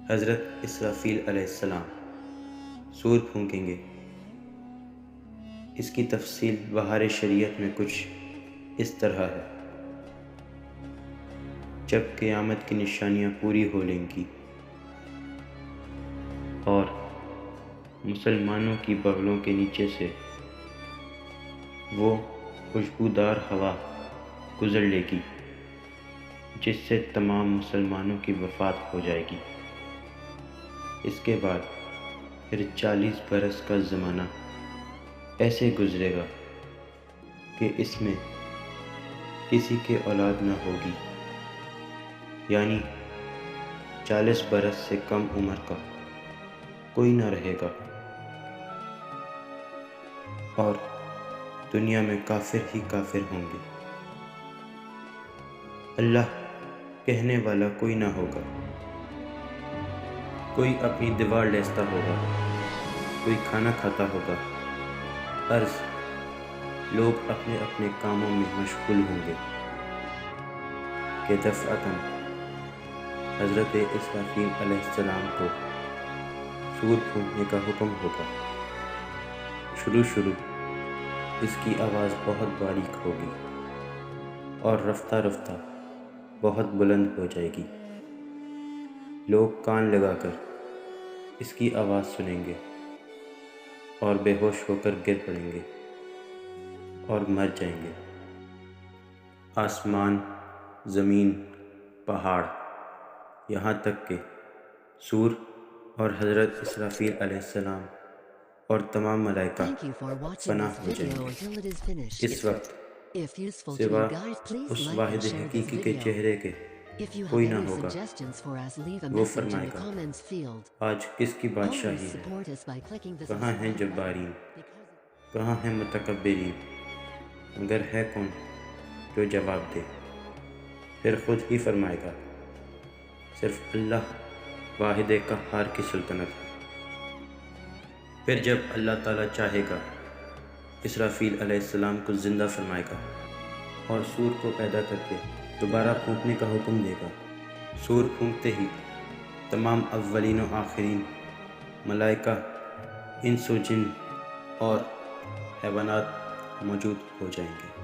حضرت اسرافیل علیہ السلام سور پھونکیں گے۔ اس کی تفصیل بہار شریعت میں کچھ اس طرح ہے: جب قیامت کی نشانیاں پوری ہو لیں گی اور مسلمانوں کی بغلوں کے نیچے سے وہ خوشبودار ہوا گزر لے گی جس سے تمام مسلمانوں کی وفات ہو جائے گی، اس کے بعد پھر 40 برس کا زمانہ ایسے گزرے گا کہ اس میں کسی کے اولاد نہ ہوگی، یعنی 40 برس سے کم عمر کا کوئی نہ رہے گا، اور دنیا میں کافر ہی کافر ہوں گے۔ اللہ کہنے والا کوئی نہ ہوگا، کوئی اپنی دیوار لیستا ہوگا، کوئی کھانا کھاتا ہوگا، عرض لوگ اپنے اپنے کاموں میں مشغول ہوں گے کہ دفعتاً حضرت اسرافیل علیہ السلام کو سور پھونکنے کا حکم ہوگا۔ شروع اس کی آواز بہت باریک ہوگی اور رفتہ رفتہ بہت بلند ہو جائے گی۔ لوگ کان لگا کر اس کی آواز سنیں گے اور بے ہوش ہو کر گر پڑیں گے اور مر جائیں گے۔ آسمان، زمین، پہاڑ، یہاں تک کہ سور اور حضرت اسرافیل علیہ السلام اور تمام ملائکہ فنا ہو جائیں گے۔ اس وقت سوا اس واحد حقیقی کے چہرے کے کوئی نہ ہوگا۔ وہ فرمائے گا: آج کس کی بادشاہی ہے؟ کہاں ہیں جبارین؟ کہاں ہیں متکبرین؟ مگر ہے کون جو جواب دے؟ پھر خود ہی فرمائے گا: صرف اللہ واحد قہار کی سلطنت ہے۔ پھر جب اللہ تعالیٰ چاہے گا اسرافیل علیہ السلام کو زندہ فرمائے گا اور سور کو پیدا کر کے دوبارہ پھونکنے کا حکم دے گا۔ سور پھونکتے ہی تمام اولین و آخرین، ملائکہ، انس و جن اور حیوانات موجود ہو جائیں گے۔